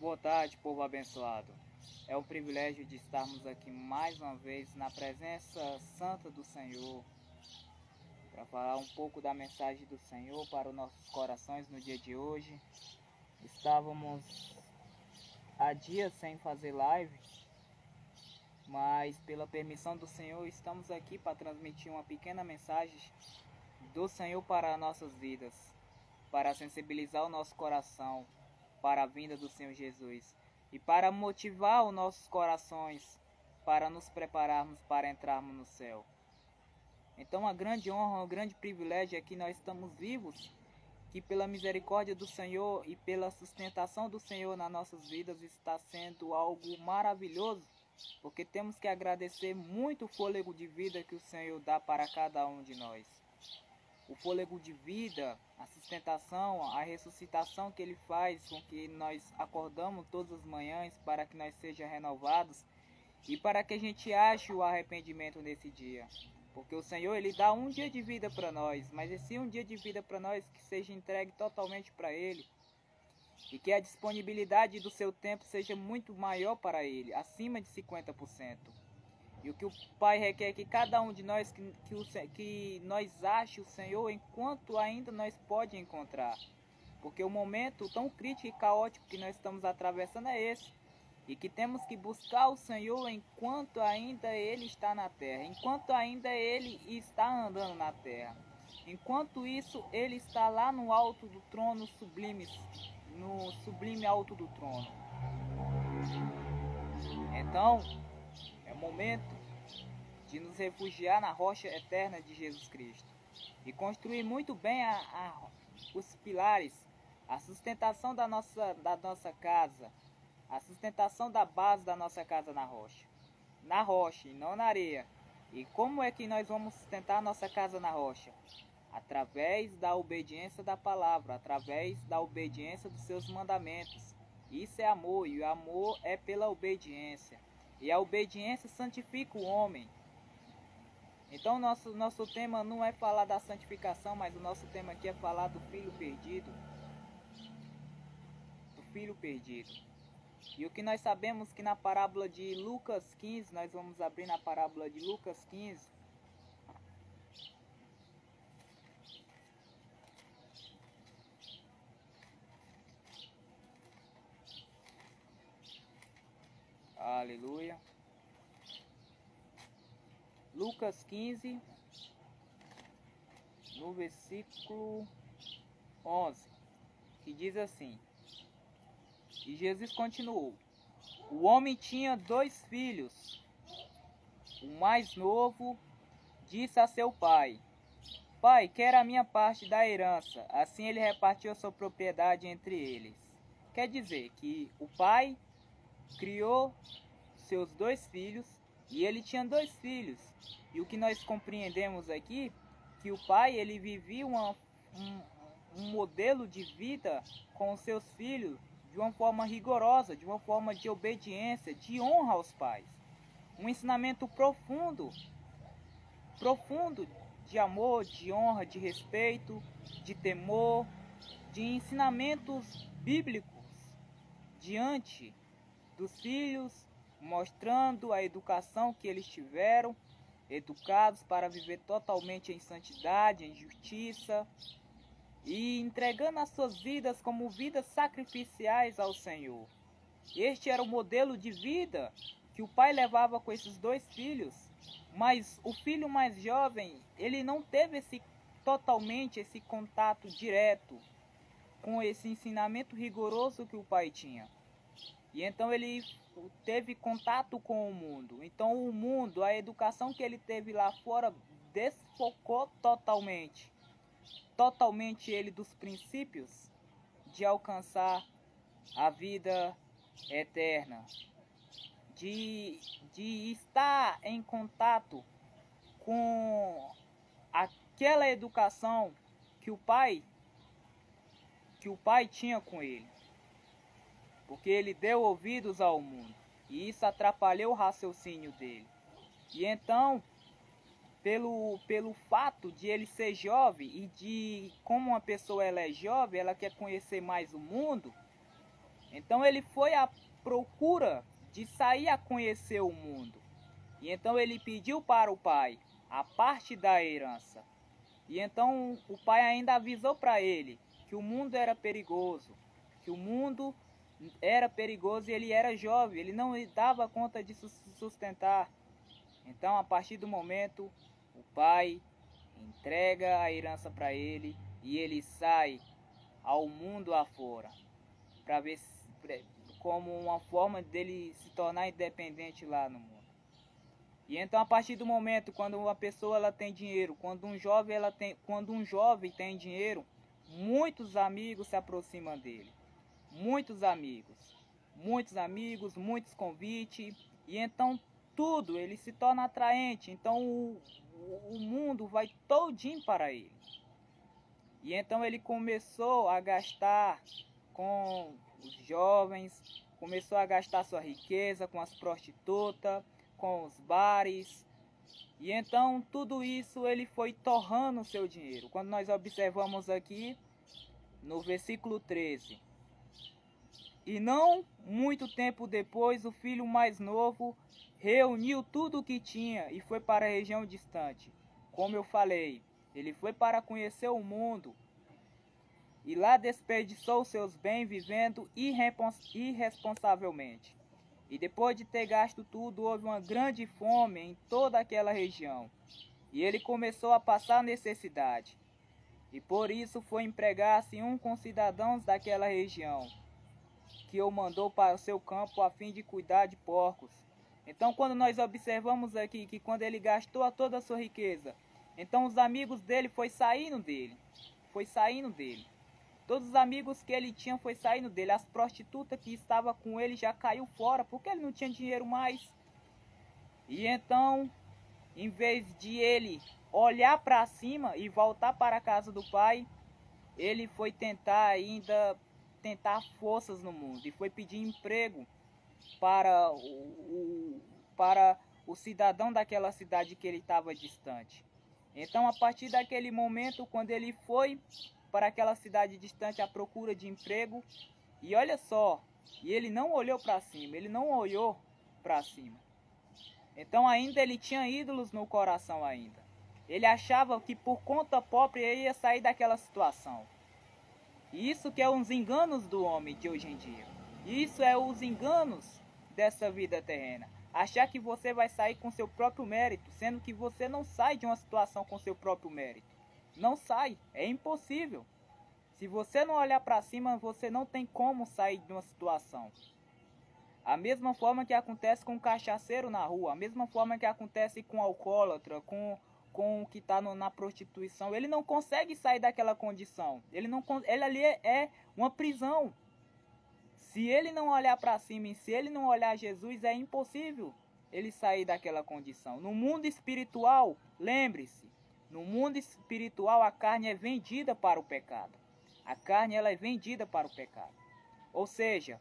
Boa tarde, povo abençoado. É um privilégio de estarmos aqui mais uma vez na presença santa do Senhor para falar um pouco da mensagem do Senhor para os nossos corações no dia de hoje. Estávamos há dias sem fazer live, mas pela permissão do Senhor estamos aqui para transmitir uma pequena mensagem do Senhor para nossas vidas, para sensibilizar o nosso coração para a vinda do Senhor Jesus e para motivar os nossos corações para nos prepararmos para entrarmos no céu. Então, uma grande honra, um grande privilégio é que nós estamos vivos, que pela misericórdia do Senhor e pela sustentação do Senhor nas nossas vidas está sendo algo maravilhoso, porque temos que agradecer muito o fôlego de vida que o Senhor dá para cada um de nós. O fôlego de vida, a sustentação, a ressuscitação que Ele faz com que nós acordamos todas as manhãs para que nós sejamos renovados e para que a gente ache o arrependimento nesse dia. Porque o Senhor, Ele dá um dia de vida para nós, mas esse um dia de vida para nós que seja entregue totalmente para Ele e que a disponibilidade do seu tempo seja muito maior para Ele, acima de 50%. E o que o Pai requer é que cada um de nós, que nós ache o Senhor enquanto ainda nós pode encontrar. Porque o momento tão crítico e caótico que nós estamos atravessando é esse. E que temos que buscar o Senhor enquanto ainda Ele está na terra. Enquanto ainda Ele está andando na terra. Enquanto isso, Ele está lá no alto do trono sublime, no sublime alto do trono. Então, é o momento de nos refugiar na rocha eterna de Jesus Cristo e construir muito bem os pilares, a sustentação da nossa casa, a sustentação da base da nossa casa na rocha e não na areia. E como é que nós vamos sustentar a nossa casa na rocha? Através da obediência da palavra, através da obediência dos seus mandamentos. Isso é amor, e o amor é pela obediência. E a obediência santifica o homem. Então nosso tema não é falar da santificação, mas o nosso tema aqui é falar do filho perdido. Do filho perdido. E o que nós sabemos que na parábola de Lucas 15, nós vamos abrir na parábola de Lucas 15. Aleluia. Lucas 15, no versículo 11, que diz assim: E Jesus continuou: O homem tinha 2 filhos. O mais novo disse a seu pai: Pai, quero a minha parte da herança. Assim ele repartiu a sua propriedade entre eles. Quer dizer que o pai criou seus 2 filhos e ele tinha 2 filhos. E o que nós compreendemos aqui, que o pai ele vivia um modelo de vida com os seus filhos de uma forma rigorosa, de uma forma de obediência, de honra aos pais. Um ensinamento profundo de amor, de honra, de respeito, de temor, de ensinamentos bíblicos diante dos filhos, mostrando a educação que eles tiveram, educados para viver totalmente em santidade, em justiça, e entregando as suas vidas como vidas sacrificiais ao Senhor. Este era o modelo de vida que o pai levava com esses 2 filhos, mas o filho mais jovem, ele não teve totalmente esse contato direto com esse ensinamento rigoroso que o pai tinha. E então ele teve contato com o mundo. Então o mundo, a educação que ele teve lá fora, desfocou totalmente ele dos princípios de alcançar a vida eterna, de estar em contato com aquela educação que o pai tinha com ele. Porque ele deu ouvidos ao mundo, e isso atrapalhou o raciocínio dele. E então, pelo fato de ele ser jovem e de como uma pessoa ela é jovem, ela quer conhecer mais o mundo, Então ele foi à procura de sair a conhecer o mundo. E então ele pediu para o pai a parte da herança. E então o pai ainda avisou para ele que o mundo era perigoso, que o mundo era perigoso e ele era jovem, ele não dava conta de se sustentar. Então, a partir do momento, o pai entrega a herança para ele e ele sai ao mundo afora, para ver como uma forma dele se tornar independente lá no mundo. E então, a partir do momento quando uma pessoa ela tem dinheiro, quando um jovem tem dinheiro, muitos amigos se aproximam dele. Muitos amigos, muitos convites, e então tudo ele se torna atraente. Então o mundo vai todinho para ele. E então ele começou a gastar com os jovens, começou a gastar sua riqueza com as prostitutas, com os bares. E então tudo isso ele foi torrando o seu dinheiro. Quando nós observamos aqui no versículo 13. E não muito tempo depois, o filho mais novo reuniu tudo o que tinha e foi para a região distante. Como eu falei, ele foi para conhecer o mundo e lá desperdiçou seus bens vivendo irresponsavelmente. E depois de ter gasto tudo, houve uma grande fome em toda aquela região. E ele começou a passar necessidade. E por isso foi empregar-se um com cidadãos daquela região, que o mandou para o seu campo a fim de cuidar de porcos. Então, quando nós observamos aqui que quando ele gastou toda a sua riqueza, então os amigos dele foi saindo dele. Todos os amigos que ele tinha foi saindo dele. As prostitutas que estavam com ele já caiu fora, porque ele não tinha dinheiro mais. E então, em vez de ele olhar para cima e voltar para a casa do pai, ele foi tentar forças no mundo e foi pedir emprego para o cidadão daquela cidade que ele estava distante. Então, a partir daquele momento, quando ele foi para aquela cidade distante à procura de emprego, e olha só, e ele não olhou para cima, Então ainda ele tinha ídolos no coração ainda. Ele achava que por conta própria ele ia sair daquela situação. E isso que é os enganos do homem de hoje em dia. Isso é os enganos dessa vida terrena. Achar que você vai sair com seu próprio mérito, sendo que você não sai de uma situação com seu próprio mérito. Não sai, é impossível. Se você não olhar para cima, você não tem como sair de uma situação. A mesma forma que acontece com o cachaceiro na rua, a mesma forma que acontece com o alcoólatra, com o que está na prostituição, ele não consegue sair daquela condição. Ele ali é uma prisão. Se ele não olhar para cima e se ele não olhar Jesus, é impossível ele sair daquela condição. No mundo espiritual, lembre-se, no mundo espiritual a carne é vendida para o pecado. A carne ela é vendida para o pecado. Ou seja,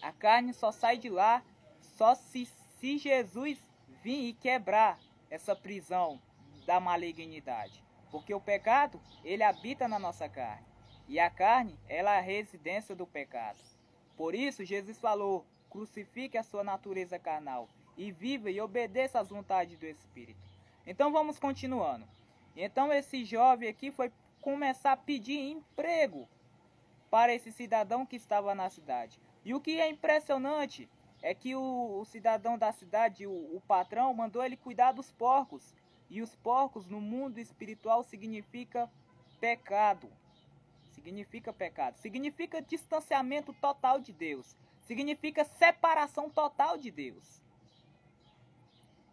a carne só sai de lá só se Jesus vir e quebrar essa prisão da malignidade. Porque o pecado, ele habita na nossa carne. E a carne, ela é a residência do pecado. Por isso, Jesus falou, crucifique a sua natureza carnal e viva e obedeça às vontades do Espírito. Então, vamos continuando. Então, esse jovem aqui foi começar a pedir emprego para esse cidadão que estava na cidade. E o que é impressionante é que o cidadão da cidade, o patrão, mandou ele cuidar dos porcos. E os porcos no mundo espiritual significa pecado. Significa distanciamento total de Deus. Significa separação total de Deus.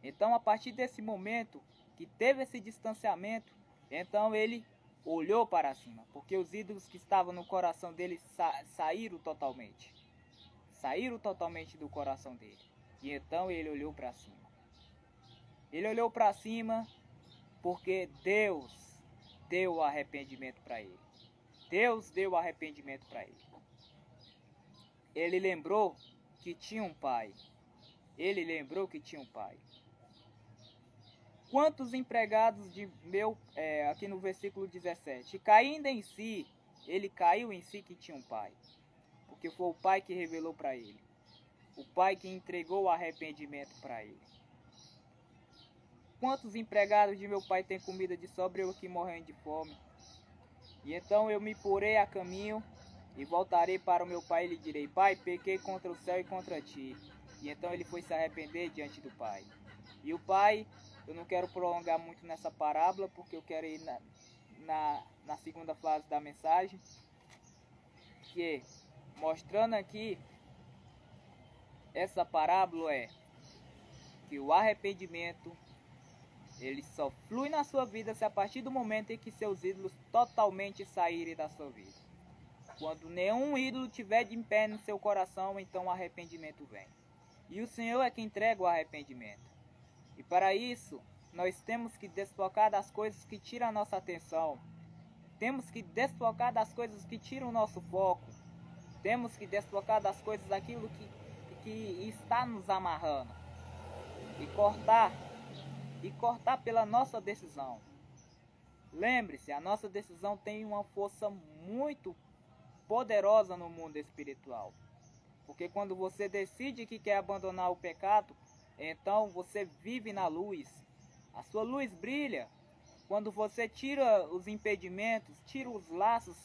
Então, a partir desse momento que teve esse distanciamento, então ele olhou para cima, porque os ídolos que estavam no coração dele saíram totalmente. Saíram totalmente do coração dele. E então ele olhou para cima. Ele olhou para cima porque Deus deu o arrependimento para ele. Deus deu o arrependimento para ele. Ele lembrou que tinha um pai. Quantos empregados de meu, aqui no versículo 17, caindo em si, ele caiu em si que tinha um pai. porque foi o Pai que revelou para ele. O Pai que entregou o arrependimento para ele. Quantos empregados de meu pai têm comida de sobra, eu aqui morrendo de fome? E então eu me porei a caminho e voltarei para o meu pai e lhe direi: Pai, pequei contra o céu e contra ti. E então ele foi se arrepender diante do pai. E o pai, eu não quero prolongar muito nessa parábola, porque eu quero ir na segunda fase da mensagem, que mostrando aqui essa parábola é que o arrependimento ele só flui na sua vida se a partir do momento em que seus ídolos totalmente saírem da sua vida. Quando nenhum ídolo tiver de pé no seu coração, então o arrependimento vem. E o Senhor é que entrega o arrependimento. E para isso, nós temos que desfocar das coisas que tiram a nossa atenção. Temos que desfocar das coisas que tiram o nosso foco. Temos que desfocar das coisas daquilo que está nos amarrando. E cortar pela nossa decisão. Lembre-se, a nossa decisão tem uma força muito poderosa no mundo espiritual. Porque quando você decide que quer abandonar o pecado, então você vive na luz. A sua luz brilha. Quando você tira os impedimentos, tira os laços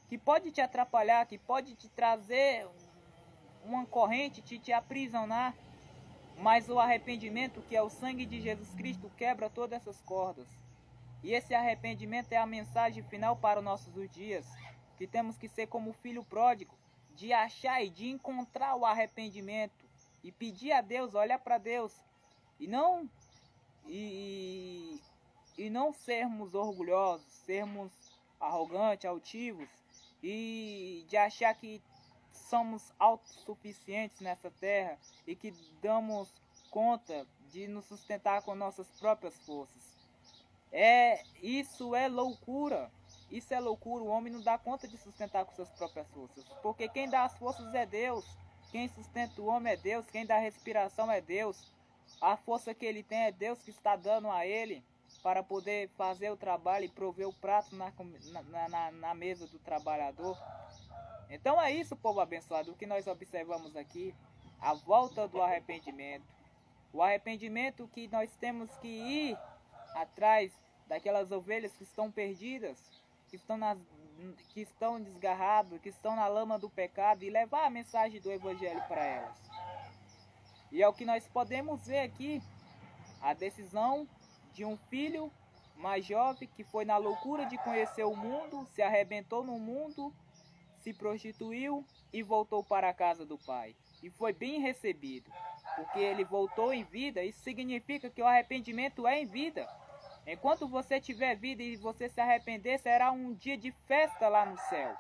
que pode te atrapalhar, que pode te trazer uma corrente, te aprisionar. Mas o arrependimento, que é o sangue de Jesus Cristo, quebra todas essas cordas. E esse arrependimento é a mensagem final para os nossos dias. Que temos que ser como o filho pródigo, de achar e de encontrar o arrependimento. E pedir a Deus, olhar para Deus. E não sermos orgulhosos, sermos arrogantes, altivos. E de achar que somos autossuficientes nessa terra e que damos conta de nos sustentar com nossas próprias forças. Isso é loucura. Isso é loucura. O homem não dá conta de sustentar com suas próprias forças. Porque quem dá as forças é Deus. Quem sustenta o homem é Deus. Quem dá a respiração é Deus. A força que ele tem é Deus que está dando a ele para poder fazer o trabalho e prover o prato na mesa do trabalhador. Então é isso, povo abençoado, o que nós observamos aqui, a volta do arrependimento. O arrependimento que nós temos que ir atrás daquelas ovelhas que estão perdidas, que estão desgarradas, que estão na lama do pecado e levar a mensagem do Evangelho para elas. E é o que nós podemos ver aqui, a decisão de um filho mais jovem que foi na loucura de conhecer o mundo, se arrebentou no mundo, se prostituiu e voltou para a casa do pai. E foi bem recebido, porque ele voltou em vida. Isso significa que o arrependimento é em vida. Enquanto você tiver vida e você se arrepender, será um dia de festa lá no céu.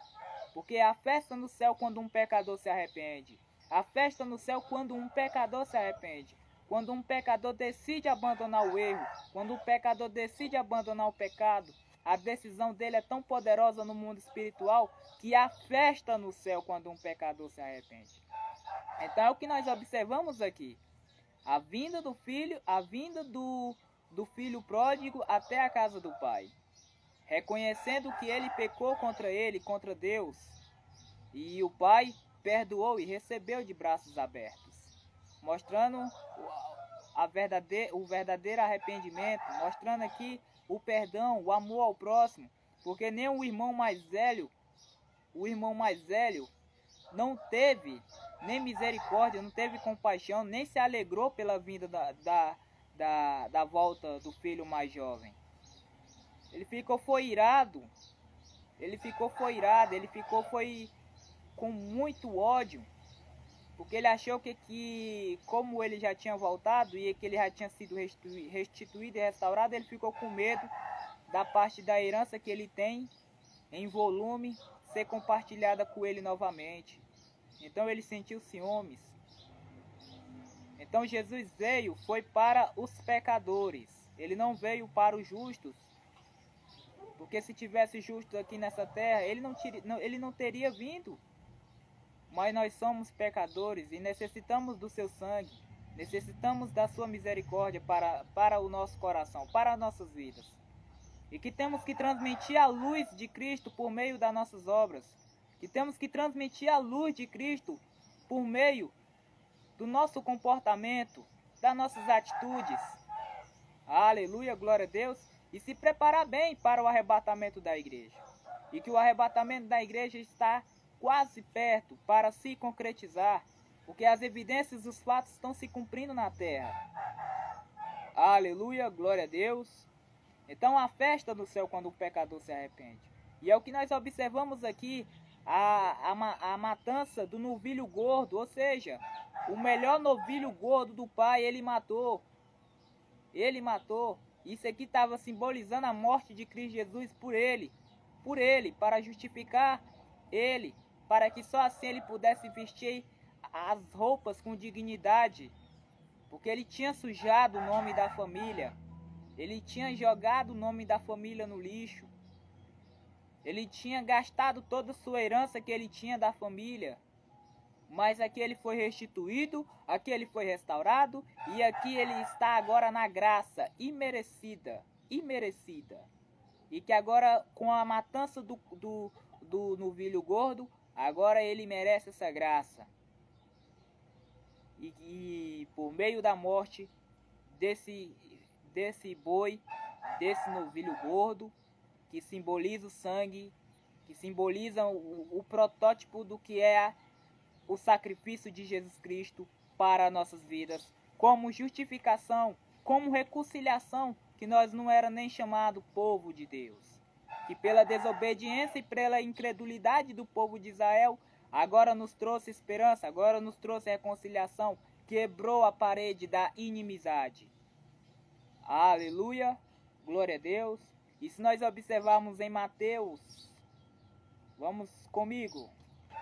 Porque a festa no céu quando um pecador se arrepende. A festa no céu quando um pecador se arrepende. Quando um pecador decide abandonar o erro. Quando um pecador decide abandonar o pecado. A decisão dele é tão poderosa no mundo espiritual que há festa no céu quando um pecador se arrepende. Então é o que nós observamos aqui. A vinda do filho, a vinda do filho pródigo até a casa do pai. Reconhecendo que ele pecou contra ele, contra Deus. E o pai perdoou e recebeu de braços abertos. Mostrando o verdadeiro arrependimento. Mostrando aqui o perdão, o amor ao próximo, porque nem o irmão mais velho não teve nem misericórdia, não teve compaixão, nem se alegrou pela vinda da volta do filho mais jovem. Ele ficou irado, ele ficou com muito ódio, porque ele achou que como ele já tinha voltado e que ele já tinha sido restituído e restaurado, ele ficou com medo da parte da herança que ele tem em volume ser compartilhada com ele novamente. Então ele sentiu ciúmes. Então Jesus foi para os pecadores. Ele não veio para os justos. Porque se tivesse justos aqui nessa terra, ele não teria vindo. Mas nós somos pecadores e necessitamos do seu sangue. Necessitamos da sua misericórdia para o nosso coração, para as nossas vidas. E que temos que transmitir a luz de Cristo por meio das nossas obras. que temos que transmitir a luz de Cristo por meio do nosso comportamento, das nossas atitudes. Aleluia, glória a Deus. E se preparar bem para o arrebatamento da igreja. E que o arrebatamento da igreja está quase perto para se concretizar, porque as evidências dos fatos estão se cumprindo na terra. Aleluia, glória a Deus. Então a festa do céu quando o pecador se arrepende. E é o que nós observamos aqui, a matança do novilho gordo, ou seja, o melhor novilho gordo do pai, ele matou. Ele matou. Isso aqui estava simbolizando a morte de Cristo Jesus por ele, para justificar ele, para que só assim ele pudesse vestir as roupas com dignidade, porque ele tinha sujado o nome da família, ele tinha jogado o nome da família no lixo, ele tinha gastado toda a sua herança que ele tinha da família, mas aqui ele foi restituído, aqui ele foi restaurado, e aqui ele está agora na graça imerecida, e que agora com a matança do novilho gordo, agora ele merece essa graça. E por meio da morte desse boi, desse novilho gordo, que simboliza o sangue, que simboliza o protótipo do que é o sacrifício de Jesus Cristo para nossas vidas, como justificação, como reconciliação, que nós não era nem chamado povo de Deus, que pela desobediência e pela incredulidade do povo de Israel, agora nos trouxe esperança, agora nos trouxe reconciliação, quebrou a parede da inimizade. Aleluia, glória a Deus. E se nós observarmos em Mateus, vamos comigo,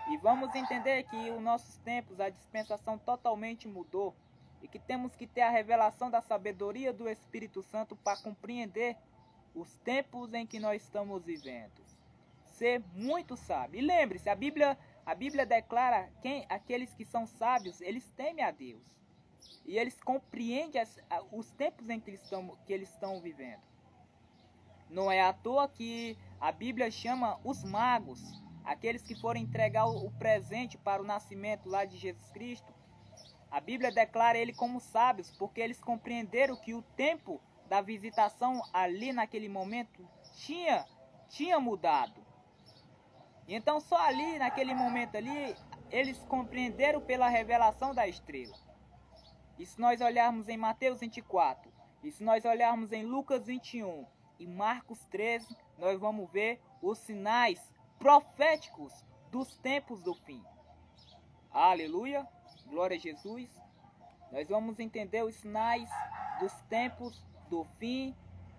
e vamos entender que os nossos tempos, a dispensação totalmente mudou, e que temos que ter a revelação da sabedoria do Espírito Santo para compreender os tempos em que nós estamos vivendo. Ser muito sábio. E lembre-se, a Bíblia declara que aqueles que são sábios, eles temem a Deus. E eles compreendem os tempos em que eles estão vivendo. Não é à toa que a Bíblia chama os magos, aqueles que foram entregar o presente para o nascimento lá de Jesus Cristo. A Bíblia declara ele como sábios, porque eles compreenderam que o tempo da visitação ali naquele momento tinha mudado. E então só ali, naquele momento ali, eles compreenderam pela revelação da estrela. E se nós olharmos em Mateus 24, e se nós olharmos em Lucas 21 e Marcos 13, nós vamos ver os sinais proféticos dos tempos do fim. Aleluia, glória a Jesus. Nós vamos entender os sinais dos tempos do fim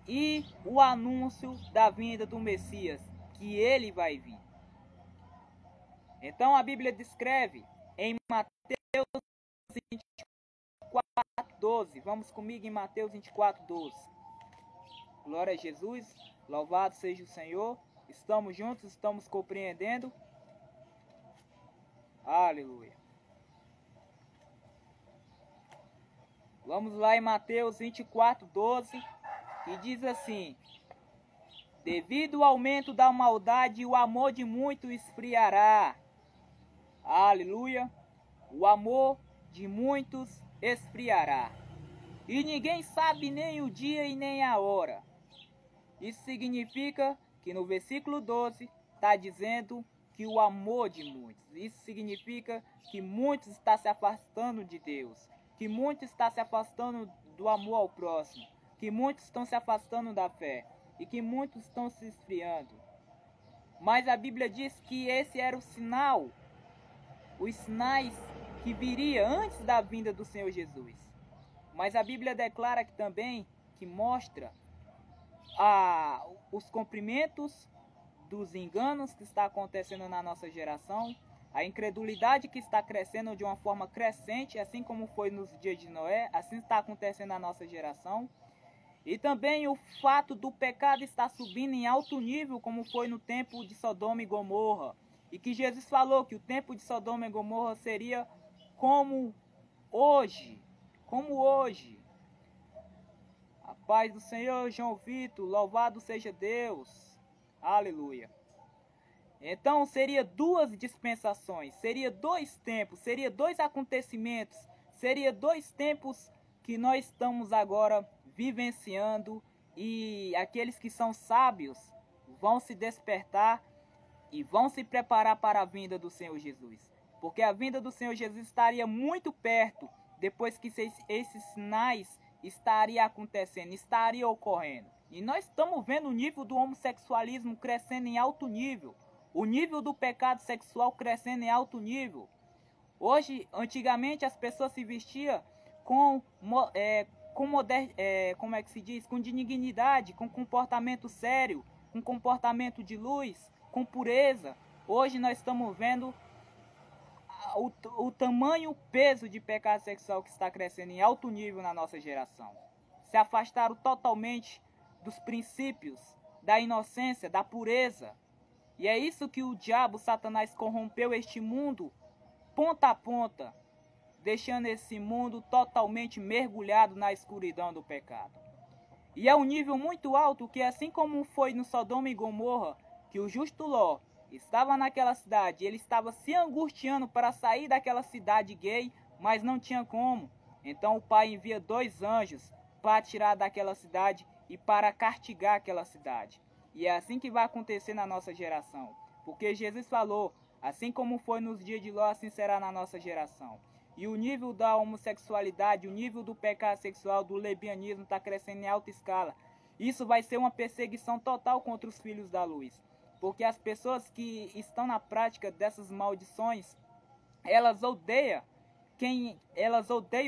e o anúncio da vinda do Messias, que ele vai vir. Então a Bíblia descreve em Mateus 24:12. Vamos comigo em Mateus 24:12. Glória a Jesus, louvado seja o Senhor. Estamos juntos, estamos compreendendo. Aleluia. Vamos lá em Mateus 24:12, que diz assim: devido ao aumento da maldade, o amor de muitos esfriará. Aleluia. O amor de muitos esfriará. E ninguém sabe nem o dia e nem a hora. Isso significa que no versículo 12 está dizendo que o amor de muitos. Isso significa que muitos estão se afastando de Deus. Que muitos estão se afastando do amor ao próximo. Que muitos estão se afastando da fé. E que muitos estão se esfriando. Mas a Bíblia diz que esse era o sinal. Os sinais que viria antes da vinda do Senhor Jesus. Mas a Bíblia declara que também que mostra os cumprimentos dos enganos que está acontecendo na nossa geração, a incredulidade que está crescendo de uma forma crescente, assim como foi nos dias de Noé, assim está acontecendo na nossa geração. E também o fato do pecado estar subindo em alto nível, como foi no tempo de Sodoma e Gomorra. E que Jesus falou que o tempo de Sodoma e Gomorra seria como hoje. Como hoje. A paz do Senhor, João Vitor, louvado seja Deus. Aleluia. Então seria duas dispensações, seria dois tempos, seria dois acontecimentos, seria dois tempos que nós estamos agora vivenciando, e aqueles que são sábios vão se despertar e vão se preparar para a vinda do Senhor Jesus. Porque a vinda do Senhor Jesus estaria muito perto, depois que esses sinais estariam acontecendo, estariam ocorrendo. E nós estamos vendo o nível do homossexualismo crescendo em alto nível, o nível do pecado sexual crescendo em alto nível. Hoje, antigamente, as pessoas se vestiam com dignidade, com comportamento sério, com comportamento de luz, com pureza. Hoje nós estamos vendo o tamanho, o peso de pecado sexual que está crescendo em alto nível na nossa geração. Se afastaram totalmente dos princípios, da inocência, da pureza. E é isso que o diabo, Satanás, corrompeu este mundo ponta a ponta, deixando esse mundo totalmente mergulhado na escuridão do pecado. E é um nível muito alto que, assim como foi no Sodoma e Gomorra, que o justo Ló estava naquela cidade, ele estava se angustiando para sair daquela cidade gay, mas não tinha como. Então o pai envia 2 anjos para tirar daquela cidade e para castigar aquela cidade. E é assim que vai acontecer na nossa geração. Porque Jesus falou, assim como foi nos dias de Ló, assim será na nossa geração. E o nível da homossexualidade, o nível do pecado sexual, do lesbianismo está crescendo em alta escala. Isso vai ser uma perseguição total contra os filhos da luz. Porque as pessoas que estão na prática dessas maldições, elas odeiam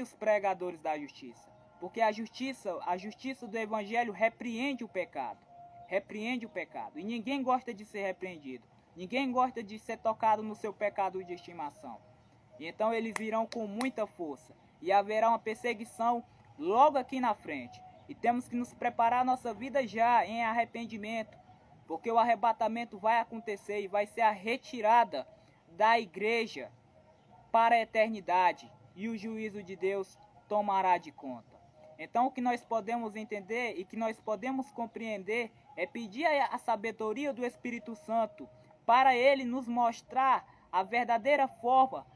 os pregadores da justiça. Porque a justiça do evangelho repreende o pecado. Repreende o pecado. E ninguém gosta de ser repreendido. Ninguém gosta de ser tocado no seu pecado de estimação. E então eles virão com muita força. E haverá uma perseguição logo aqui na frente. E temos que nos preparar a nossa vida já em arrependimento. Porque o arrebatamento vai acontecer e vai ser a retirada da igreja para a eternidade. E o juízo de Deus tomará de conta. Então o que nós podemos entender e que nós podemos compreender é pedir a sabedoria do Espírito Santo para ele nos mostrar a verdadeira forma,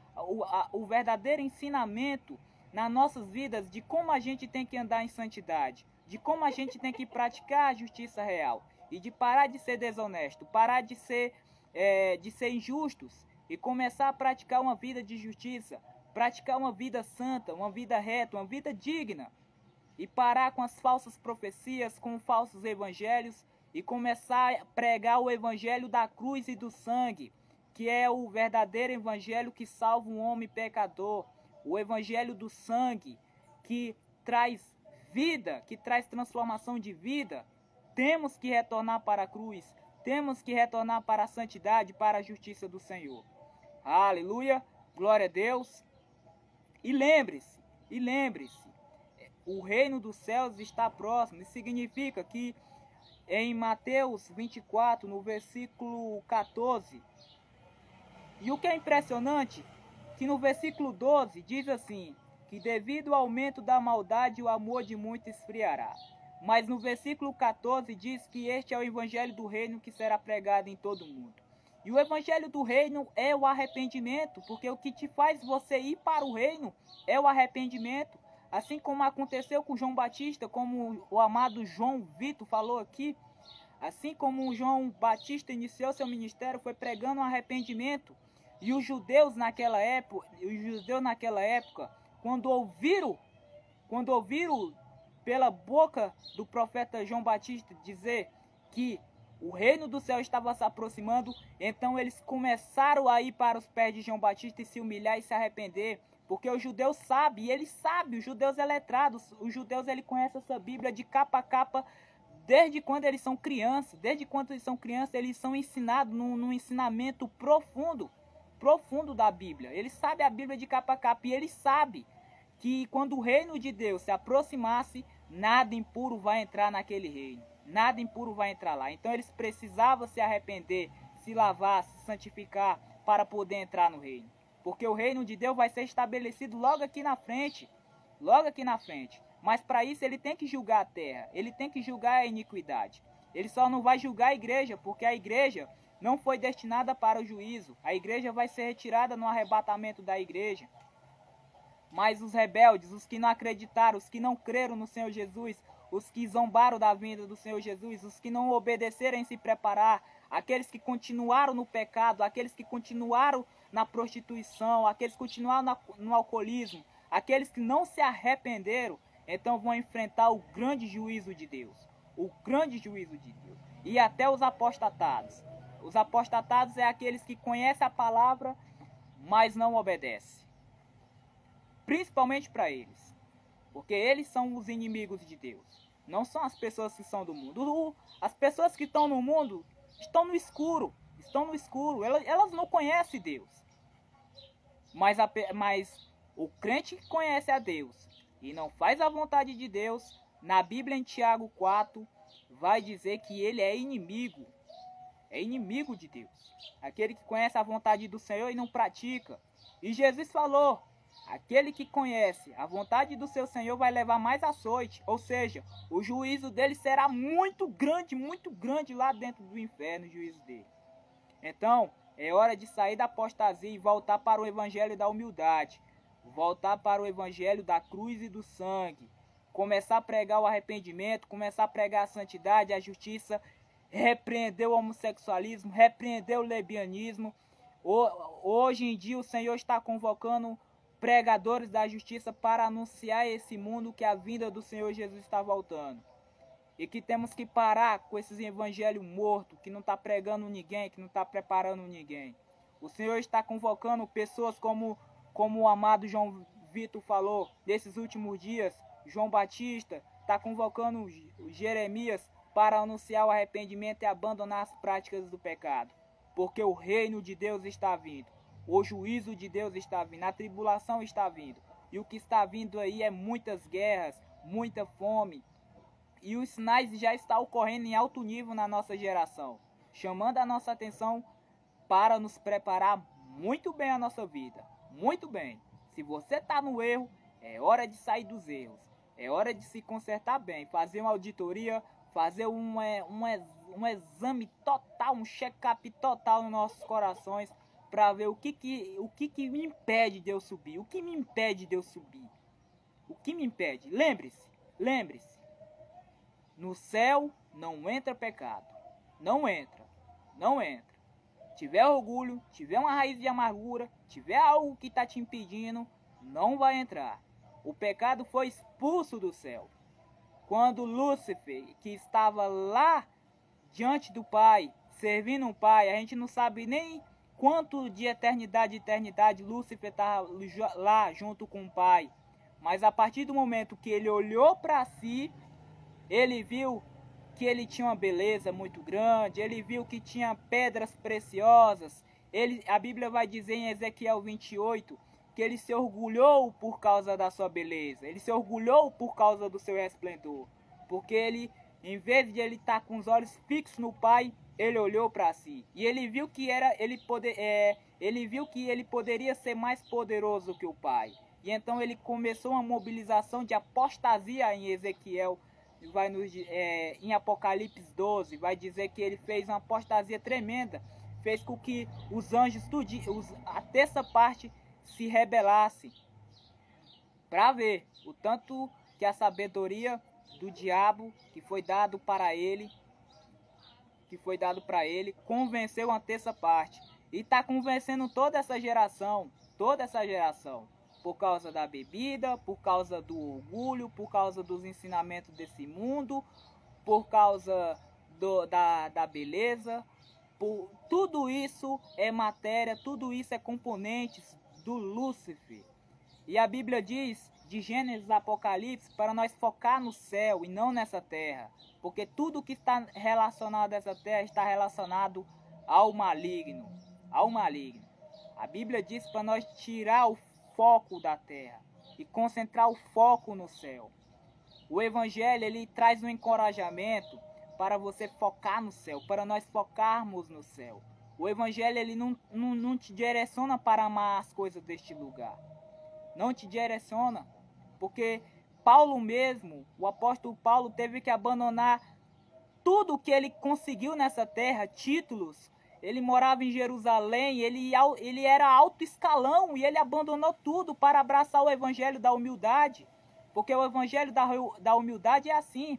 o verdadeiro ensinamento nas nossas vidas de como a gente tem que andar em santidade, de como a gente tem que praticar a justiça real e de parar de ser desonesto, parar de ser injustos e começar a praticar uma vida de justiça, praticar uma vida santa, uma vida reta, uma vida digna e parar com as falsas profecias, com os falsos evangelhos e começar a pregar o evangelho da cruz e do sangue, que é o verdadeiro evangelho que salva um homem pecador, o evangelho do sangue, que traz vida, que traz transformação de vida. Temos que retornar para a cruz, temos que retornar para a santidade, para a justiça do Senhor. Aleluia, glória a Deus. E lembre-se, o reino dos céus está próximo. Isso significa que em Mateus 24, no versículo 14, e o que é impressionante, que no versículo 12 diz assim, que devido ao aumento da maldade o amor de muitos esfriará. Mas no versículo 14 diz que este é o evangelho do reino que será pregado em todo o mundo. E o evangelho do reino é o arrependimento, porque o que te faz você ir para o reino é o arrependimento. Assim como aconteceu com João Batista, como o amado João Vitor falou aqui, assim como João Batista iniciou seu ministério, foi pregando o arrependimento. E os judeus naquela época, quando ouviram pela boca do profeta João Batista dizer que o reino do céu estava se aproximando, então eles começaram a ir para os pés de João Batista e se humilhar e se arrepender. Porque os judeus sabem, e eles sabem, os judeus é letrados, os judeus ele conhece essa Bíblia de capa a capa desde quando eles são crianças. Desde quando eles são crianças, eles são ensinados num ensinamento profundo da Bíblia. Eles sabem a Bíblia de capa a capa e eles sabem que quando o reino de Deus se aproximasse, nada impuro vai entrar naquele reino. Nada impuro vai entrar lá. Então eles precisavam se arrepender, se lavar, se santificar para poder entrar no reino. Porque o reino de Deus vai ser estabelecido logo aqui na frente. Logo aqui na frente. Mas para isso ele tem que julgar a terra. Ele tem que julgar a iniquidade. Ele só não vai julgar a igreja, porque a igreja não foi destinada para o juízo. A igreja vai ser retirada no arrebatamento da igreja. Mas os rebeldes, os que não acreditaram, os que não creram no Senhor Jesus, os que zombaram da vinda do Senhor Jesus, os que não obedeceram em se preparar, aqueles que continuaram no pecado, aqueles que continuaram na prostituição, aqueles que continuaram no alcoolismo, aqueles que não se arrependeram, então vão enfrentar o grande juízo de Deus. O grande juízo de Deus. E até os apostatados. Os apostatados é aqueles que conhecem a palavra, mas não obedecem. Principalmente para eles. Porque eles são os inimigos de Deus. Não são as pessoas que são do mundo. As pessoas que estão no mundo estão no escuro. Estão no escuro. Elas não conhecem Deus. Mas o crente que conhece a Deus e não faz a vontade de Deus, na Bíblia em Tiago 4, vai dizer que ele é inimigo. É inimigo de Deus. Aquele que conhece a vontade do Senhor e não pratica. E Jesus falou, aquele que conhece a vontade do seu Senhor vai levar mais açoite. Ou seja, o juízo dele será muito grande lá dentro do inferno, o juízo dele. Então, é hora de sair da apostasia e voltar para o evangelho da humildade. Voltar para o evangelho da cruz e do sangue. Começar a pregar o arrependimento, começar a pregar a santidade, a justiça, repreender o homossexualismo, repreender o lesbianismo. Hoje em dia o Senhor está convocando pregadores da justiça para anunciar a esse mundo que a vinda do Senhor Jesus está voltando. E que temos que parar com esses evangelhos mortos, que não está pregando ninguém, que não está preparando ninguém. O Senhor está convocando pessoas como o amado João Vitor falou, nesses últimos dias. João Batista está convocando Jeremias para anunciar o arrependimento e abandonar as práticas do pecado. Porque o reino de Deus está vindo. O juízo de Deus está vindo. A tribulação está vindo. E o que está vindo aí é muitas guerras, muita fome. E os sinais já estão ocorrendo em alto nível na nossa geração. Chamando a nossa atenção para nos preparar muito bem a nossa vida. Muito bem. Se você está no erro, é hora de sair dos erros. É hora de se consertar bem, fazer uma auditoria, fazer um exame total, um check-up total nos nossos corações, para ver o que me impede de eu subir, o que me impede de eu subir, o que me impede. Lembre-se, no céu não entra pecado, não entra. Tiver orgulho, tiver uma raiz de amargura, tiver algo que está te impedindo, não vai entrar. O pecado foi expulso do céu. Quando Lúcifer, que estava lá diante do Pai, servindo um Pai, a gente não sabe nem quanto de eternidade Lúcifer estava lá junto com o Pai. Mas a partir do momento que ele olhou para si, ele viu que ele tinha uma beleza muito grande, ele viu que tinha pedras preciosas. A Bíblia vai dizer em Ezequiel 28, que ele se orgulhou por causa da sua beleza, ele se orgulhou por causa do seu resplendor, porque ele, em vez de ele estar com os olhos fixos no Pai, ele olhou para si, e ele viu que ele poderia ser mais poderoso que o Pai, e então ele começou uma mobilização de apostasia em Ezequiel, em Apocalipse 12, vai dizer que ele fez uma apostasia tremenda, fez com que os anjos, a terça parte, se rebelasse, para ver o tanto que a sabedoria do diabo que foi dado para ele, convenceu a terça parte, e está convencendo toda essa geração, por causa da bebida, por causa do orgulho, por causa dos ensinamentos desse mundo, por causa da beleza. Tudo isso é matéria, tudo isso é componentes do Lúcifer. E a Bíblia diz, de Gênesis a Apocalipse, para nós focar no céu e não nessa terra. Porque tudo que está relacionado a essa terra está relacionado ao maligno. A Bíblia diz para nós tirar o foco da terra e concentrar o foco no céu. O Evangelho, ele traz um encorajamento para você focar no céu, para nós focarmos no céu. O Evangelho, ele não te direciona para amar as coisas deste lugar. Não te direciona, porque Paulo mesmo, o apóstolo Paulo, teve que abandonar tudo que ele conseguiu nessa terra, títulos, ele morava em Jerusalém, ele era alto escalão e ele abandonou tudo para abraçar o evangelho da humildade. Porque o evangelho da humildade é assim,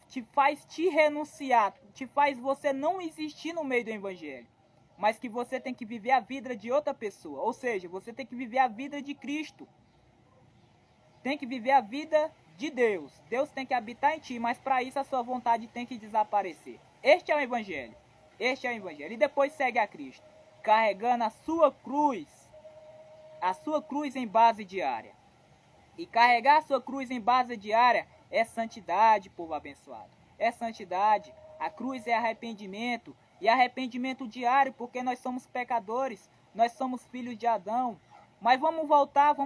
te faz te renunciar, te faz você não existir no meio do evangelho, mas que você tem que viver a vida de outra pessoa, ou seja, você tem que viver a vida de Cristo, tem que viver a vida de Deus. Deus tem que habitar em ti, mas para isso a sua vontade tem que desaparecer. Este é o evangelho, este é o evangelho. E depois segue a Cristo, carregando a sua cruz em base diária. E carregar a sua cruz em base diária é santidade, povo abençoado. É santidade. A cruz é arrependimento. E arrependimento diário, porque nós somos pecadores. Nós somos filhos de Adão. Mas vamos voltar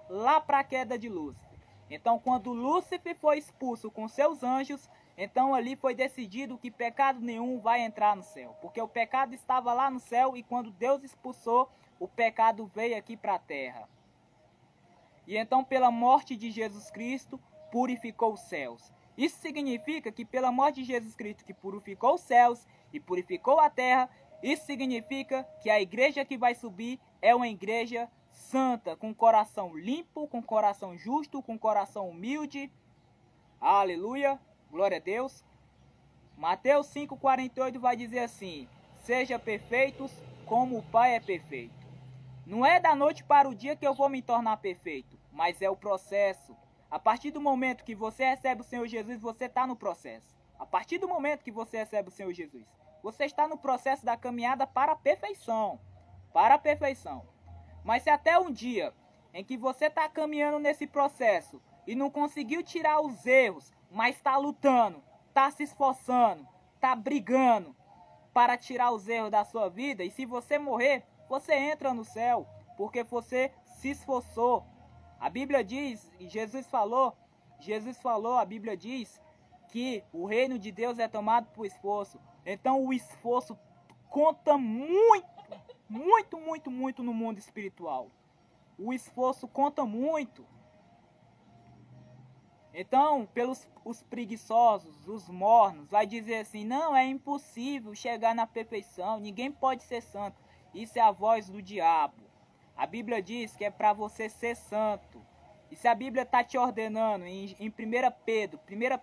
lá para a queda de Lúcifer. Então, quando Lúcifer foi expulso com seus anjos, então ali foi decidido que pecado nenhum vai entrar no céu. Porque o pecado estava lá no céu e quando Deus expulsou, o pecado veio aqui para a terra. E então, pela morte de Jesus Cristo, purificou os céus. Isso significa que pela morte de Jesus Cristo, que purificou os céus e purificou a terra, isso significa que a igreja que vai subir é uma igreja santa, com coração limpo, com coração justo, com coração humilde. Aleluia, glória a Deus. Mateus 5,48 vai dizer assim: seja perfeitos como o Pai é perfeito. Não é da noite para o dia que eu vou me tornar perfeito, mas é o processo. A partir do momento que você recebe o Senhor Jesus, você está no processo. A partir do momento que você recebe o Senhor Jesus, você está no processo da caminhada para a perfeição. Para a perfeição. Mas se até um dia em que você está caminhando nesse processo e não conseguiu tirar os erros, mas está lutando, está se esforçando, está brigando para tirar os erros da sua vida, e se você morrer, você entra no céu, porque você se esforçou. A Bíblia diz, Jesus falou, a Bíblia diz que o reino de Deus é tomado por esforço. Então o esforço conta muito no mundo espiritual. O esforço conta muito. Então, os preguiçosos, os mornos, vai dizer assim: não, é impossível chegar na perfeição, ninguém pode ser santo. Isso é a voz do diabo. A Bíblia diz que é para você ser santo. E se a Bíblia está te ordenando, em 1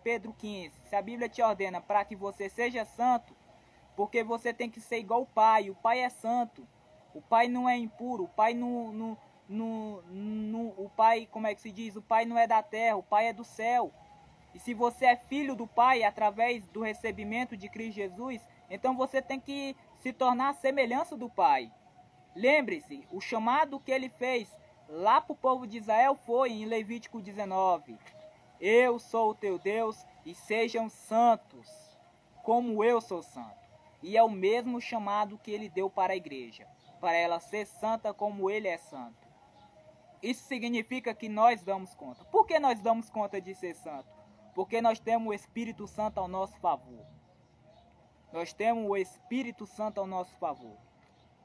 Pedro 15, se a Bíblia te ordena para que você seja santo, porque você tem que ser igual o Pai é santo. O Pai não é impuro, o Pai o Pai, como é que se diz? O Pai não é da terra, o Pai é do céu. E se você é filho do Pai através do recebimento de Cristo Jesus, então você tem que se tornar a semelhança do Pai. Lembre-se, o chamado que ele fez lá para o povo de Israel foi em Levítico 19. Eu sou o teu Deus e sejam santos, como eu sou santo. E é o mesmo chamado que ele deu para a igreja, para ela ser santa como ele é santo. Isso significa que nós damos conta. Por que nós damos conta de ser santo? Porque nós temos o Espírito Santo ao nosso favor. Nós temos o Espírito Santo ao nosso favor,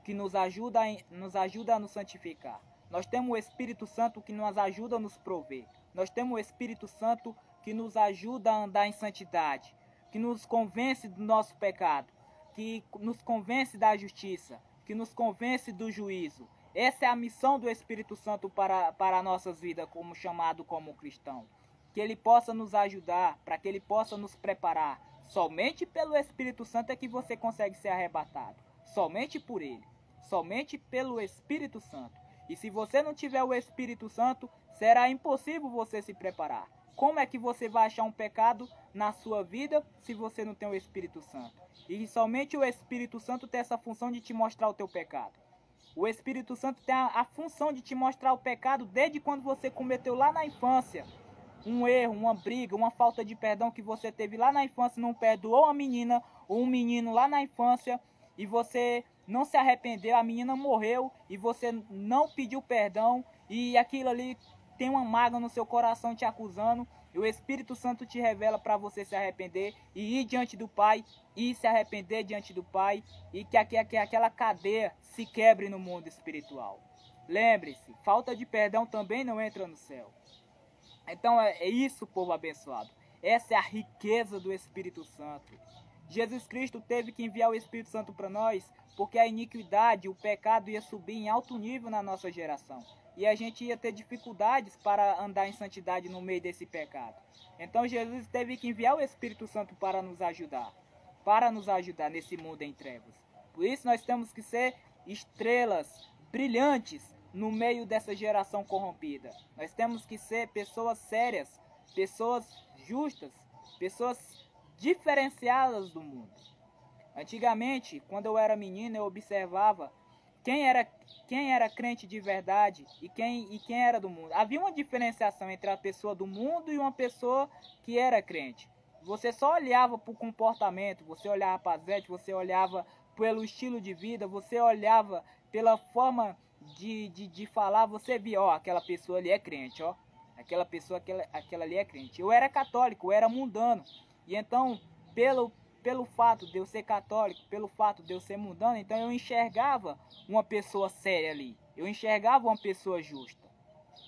que nos ajuda a nos santificar. Nós temos o Espírito Santo que nos ajuda a nos prover. Nós temos o Espírito Santo que nos ajuda a andar em santidade, que nos convence do nosso pecado, que nos convence da justiça, que nos convence do juízo. Essa é a missão do Espírito Santo para nossas vidas, como chamado como cristão. Que ele possa nos ajudar, para que ele possa nos preparar. Somente pelo Espírito Santo é que você consegue ser arrebatado. Somente por ele. Somente pelo Espírito Santo. E se você não tiver o Espírito Santo, será impossível você se preparar. Como é que você vai achar um pecado na sua vida se você não tem o Espírito Santo? E somente o Espírito Santo tem essa função de te mostrar o teu pecado. O Espírito Santo tem a função de te mostrar o pecado desde quando você cometeu lá na infância. Um erro, uma briga, uma falta de perdão que você teve lá na infância, não perdoou uma menina ou um menino lá na infância e você não se arrependeu, a menina morreu e você não pediu perdão e aquilo ali tem uma mágoa no seu coração te acusando. E o Espírito Santo te revela para você se arrepender e ir diante do Pai, e se arrepender diante do Pai, e que aquela cadeia se quebre no mundo espiritual. Lembre-se, falta de perdão também não entra no céu. Então é isso, povo abençoado. Essa é a riqueza do Espírito Santo. Jesus Cristo teve que enviar o Espírito Santo para nós, porque a iniquidade, o pecado ia subir em alto nível na nossa geração. E a gente ia ter dificuldades para andar em santidade no meio desse pecado. Então Jesus teve que enviar o Espírito Santo para nos ajudar nesse mundo em trevas. Por isso nós temos que ser estrelas brilhantes no meio dessa geração corrompida. Nós temos que ser pessoas sérias, pessoas justas, pessoas diferenciadas do mundo. Antigamente, quando eu era menino, eu observava quem era crente de verdade e quem era do mundo. Havia uma diferenciação entre a pessoa do mundo e uma pessoa que era crente. Você só olhava para o comportamento, você olhava para as vestes, você olhava pelo estilo de vida, você olhava pela forma de falar, você via, ó, aquela pessoa ali é crente, ó. Aquela ali é crente. Eu era católico, eu era mundano. E então, pelo fato de eu ser católico, pelo fato de eu ser mundano, então eu enxergava uma pessoa séria ali. Eu enxergava uma pessoa justa.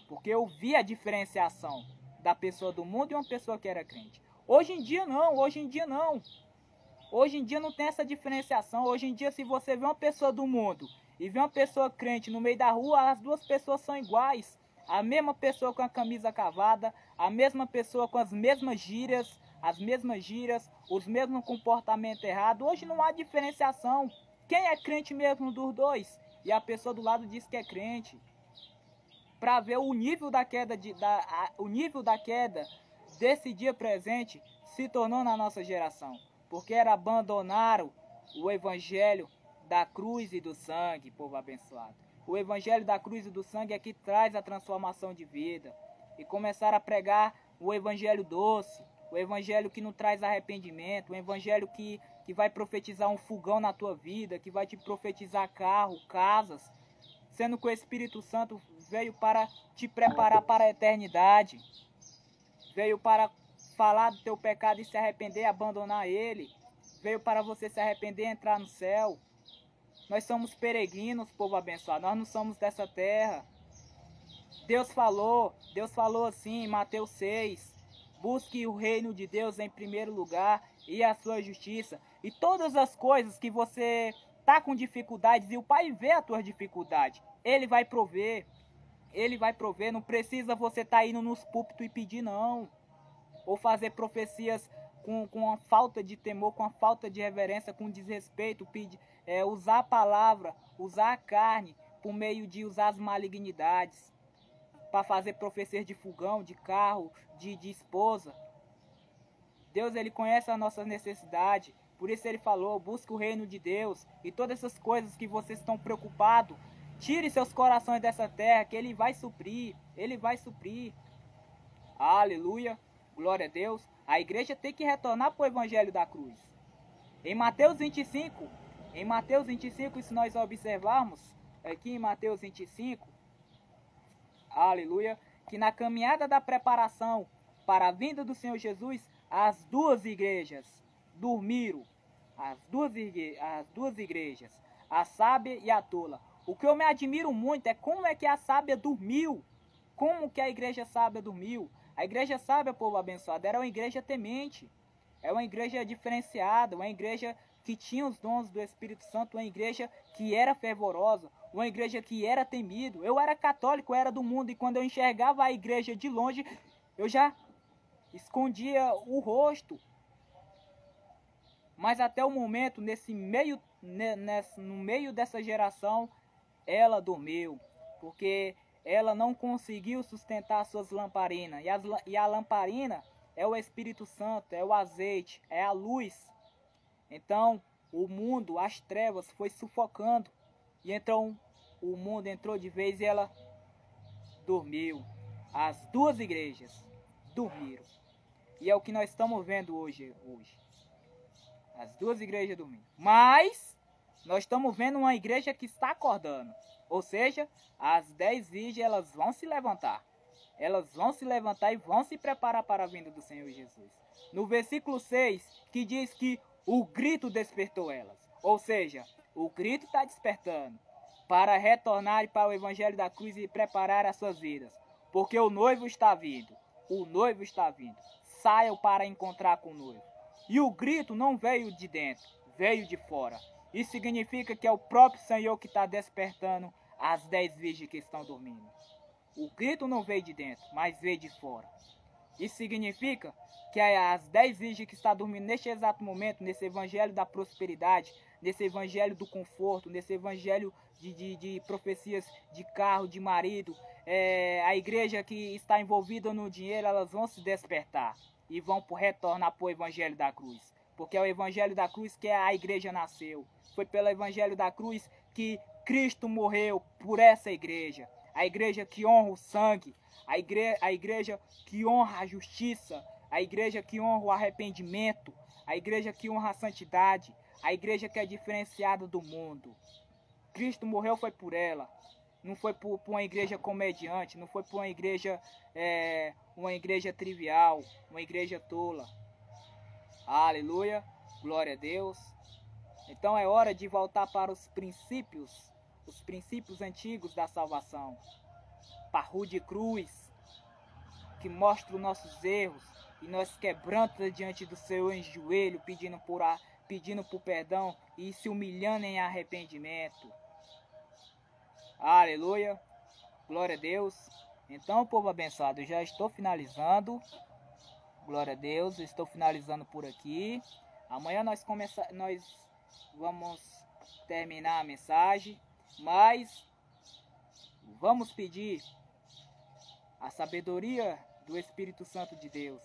Porque eu via a diferenciação da pessoa do mundo e uma pessoa que era crente. Hoje em dia não. Hoje em dia não tem essa diferenciação. Hoje em dia, se você vê uma pessoa do mundo e vê uma pessoa crente no meio da rua, as duas pessoas são iguais. A mesma pessoa com a camisa cavada, a mesma pessoa com as mesmas gírias, os mesmos comportamentos errados. Hoje não há diferenciação. Quem é crente mesmo dos dois? E a pessoa do lado diz que é crente. Para ver o nível da queda, desse dia presente se tornou na nossa geração. Porque era abandonaram o evangelho da cruz e do sangue, povo abençoado. O evangelho da cruz e do sangue é que traz a transformação de vida. E começaram a pregar o evangelho doce, o evangelho que não traz arrependimento, o evangelho que vai profetizar um fogão na tua vida, que vai te profetizar carro, casas, sendo que o Espírito Santo veio para te preparar para a eternidade, veio para falar do teu pecado e se arrepender, abandonar ele, veio para você se arrepender e entrar no céu. Nós somos peregrinos, povo abençoado, nós não somos dessa terra. Deus falou assim em Mateus 6, busque o reino de Deus em primeiro lugar e a sua justiça. E todas as coisas que você está com dificuldades e o Pai vê a tua dificuldade, Ele vai prover. Ele vai prover, não precisa você estar indo nos púlpitos e pedir não. Ou fazer profecias com a falta de temor, com a falta de reverência, com desrespeito, usar a palavra, usar a carne, por meio de usar as malignidades, para fazer profecias de fogão, de carro, de esposa. Deus, Ele conhece a nossa necessidade, por isso Ele falou, busque o reino de Deus, e todas essas coisas que vocês estão preocupados, tire seus corações dessa terra, que Ele vai suprir, Ele vai suprir. Aleluia, glória a Deus. A igreja tem que retornar para o evangelho da cruz. Em Mateus 25, se nós observarmos, aqui em Mateus 25, aleluia, que na caminhada da preparação para a vinda do Senhor Jesus, as duas igrejas dormiram, as duas igrejas, a sábia e a tola. O que eu me admiro muito é como é que a sábia dormiu, como que a igreja sábia dormiu. A igreja sábia, povo abençoado, era uma igreja temente, é uma igreja diferenciada, uma igreja que tinha os dons do Espírito Santo, uma igreja que era fervorosa, uma igreja que era temido. Eu era católico, eu era do mundo, e quando eu enxergava a igreja de longe, eu já escondia o rosto. Mas até o momento, no meio dessa geração, ela dormiu, porque ela não conseguiu sustentar suas lamparinas. E a lamparina é o Espírito Santo, é o azeite, é a luz. Então, o mundo, as trevas, foi sufocando. E então, o mundo entrou de vez e ela dormiu. As duas igrejas dormiram. E é o que nós estamos vendo hoje. As duas igrejas dormindo. Mas, nós estamos vendo uma igreja que está acordando. Ou seja, as 10 virgens, elas vão se levantar. Elas vão se levantar e vão se preparar para a vinda do Senhor Jesus. No versículo 6, que diz que o grito despertou elas. Ou seja, o grito está despertando para retornar para o evangelho da cruz e preparar as suas vidas. Porque o noivo está vindo. O noivo está vindo. Saiam para encontrar com o noivo. E o grito não veio de dentro, veio de fora. Isso significa que é o próprio Senhor que está despertando as 10 virgens que estão dormindo. O grito não veio de dentro, mas veio de fora. Isso significa que as 10 virgens que estão dormindo neste exato momento, nesse evangelho da prosperidade, nesse evangelho do conforto, nesse evangelho de profecias de carro, de marido, a igreja que está envolvida no dinheiro, elas vão se despertar e vão retornar para o evangelho da cruz. Porque é o evangelho da cruz que a igreja nasceu. Foi pelo evangelho da cruz que Cristo morreu por essa igreja. A igreja que honra o sangue, a igreja que honra a justiça, a igreja que honra o arrependimento, a igreja que honra a santidade, a igreja que é diferenciada do mundo. Cristo morreu foi por ela, não foi por uma igreja comediante, não foi por uma igreja trivial, uma igreja tola. Aleluia, glória a Deus. Então é hora de voltar para os princípios antigos da salvação. Parru de cruz, que mostra os nossos erros, e nós quebrantamos diante do Senhor em joelho, pedindo por perdão e se humilhando em arrependimento. Aleluia, glória a Deus. Então, povo abençoado, eu já estou finalizando. Glória a Deus, eu estou finalizando por aqui. Amanhã nós vamos terminar a mensagem, mas vamos pedir a sabedoria do Espírito Santo de Deus,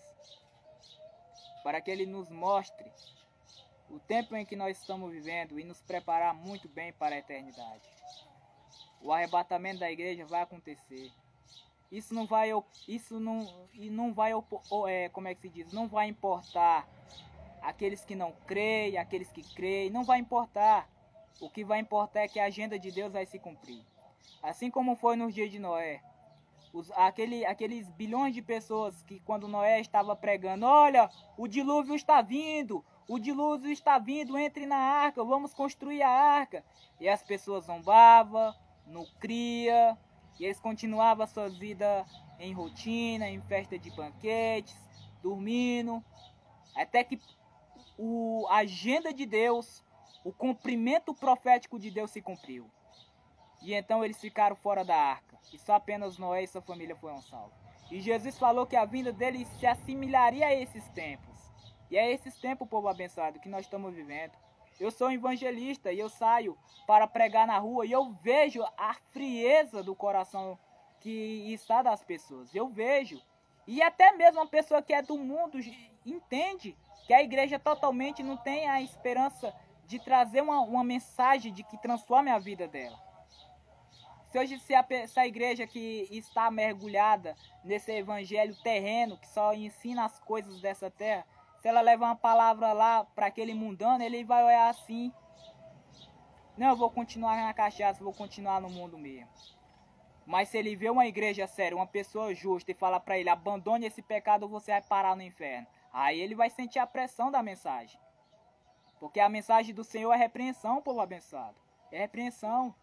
para que Ele nos mostre o tempo em que nós estamos vivendo e nos preparar muito bem para a eternidade. O arrebatamento da igreja vai acontecer. Isso não vai importar aqueles que não creem, aqueles que creem, não vai importar. O que vai importar é que a agenda de Deus vai se cumprir. Assim como foi nos dias de Noé. Aqueles bilhões de pessoas que quando Noé estava pregando, olha, o dilúvio está vindo, entre na arca, vamos construir a arca. E as pessoas zombavam, não cria, e eles continuavam a sua vida em rotina, em festa de banquetes, dormindo, até que a agenda de Deus, o cumprimento profético de Deus se cumpriu. E então eles ficaram fora da arca, e só apenas Noé e sua família foram salvos. E Jesus falou que a vinda dele se assimilaria a esses tempos. E é esses tempos, povo abençoado, que nós estamos vivendo. Eu sou um evangelista e eu saio para pregar na rua e eu vejo a frieza do coração que está das pessoas. Eu vejo. E até mesmo uma pessoa que é do mundo entende que a igreja totalmente não tem a esperança de trazer uma mensagem de que transforme a vida dela. Se hoje essa igreja que está mergulhada nesse evangelho terreno, que só ensina as coisas dessa terra, se ela levar uma palavra lá para aquele mundano, ele vai olhar assim: não, eu vou continuar na cachaça, vou continuar no mundo mesmo. Mas se ele vê uma igreja séria, uma pessoa justa, e falar para ele: abandone esse pecado ou você vai parar no inferno, aí ele vai sentir a pressão da mensagem. Porque a mensagem do Senhor é repreensão, povo abençoado. É repreensão.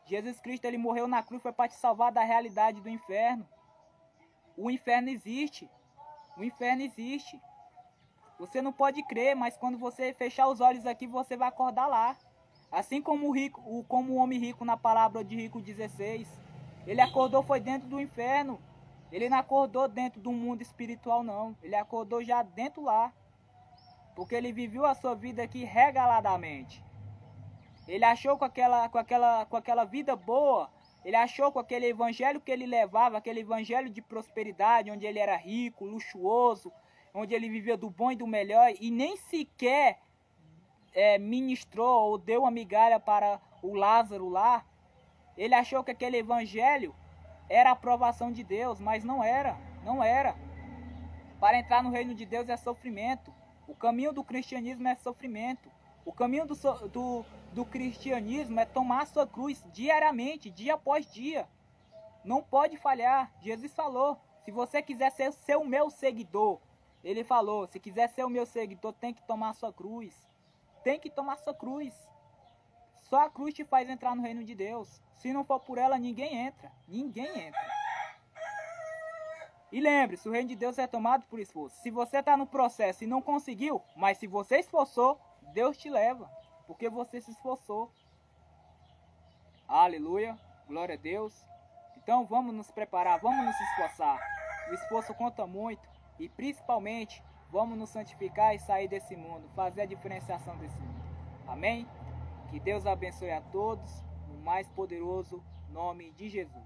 Jesus Cristo, ele morreu na cruz, foi para te salvar da realidade do inferno. O inferno existe. O inferno existe. Você não pode crer, mas quando você fechar os olhos aqui, você vai acordar lá. Assim como o homem rico na palavra de Rico 16. Ele acordou foi dentro do inferno. Ele não acordou dentro do mundo espiritual, não. Ele acordou já dentro lá. Porque ele viveu a sua vida aqui regaladamente. Ele achou com aquela vida boa, ele achou com aquele evangelho que ele levava, aquele evangelho de prosperidade, onde ele era rico, luxuoso, onde ele vivia do bom e do melhor, e nem sequer ministrou ou deu uma migalha para o Lázaro lá. Ele achou que aquele evangelho era a aprovação de Deus, mas não era, não era. Para entrar no reino de Deus é sofrimento. O caminho do cristianismo é sofrimento. O caminho do cristianismo é tomar a sua cruz diariamente, dia após dia. Não pode falhar. Jesus falou: se você quiser ser o meu seguidor, ele falou, se quiser ser o meu seguidor, tem que tomar a sua cruz. Tem que tomar a sua cruz. Só a cruz te faz entrar no reino de Deus. Se não for por ela, ninguém entra. Ninguém entra. E lembre-se, o reino de Deus é tomado por esforço. Se você está no processo e não conseguiu, mas se você esforçou, Deus te leva, porque você se esforçou. Aleluia, glória a Deus. Então vamos nos preparar, vamos nos esforçar. O esforço conta muito e principalmente vamos nos santificar e sair desse mundo, fazer a diferenciação desse mundo. Amém? Que Deus abençoe a todos no mais poderoso nome de Jesus.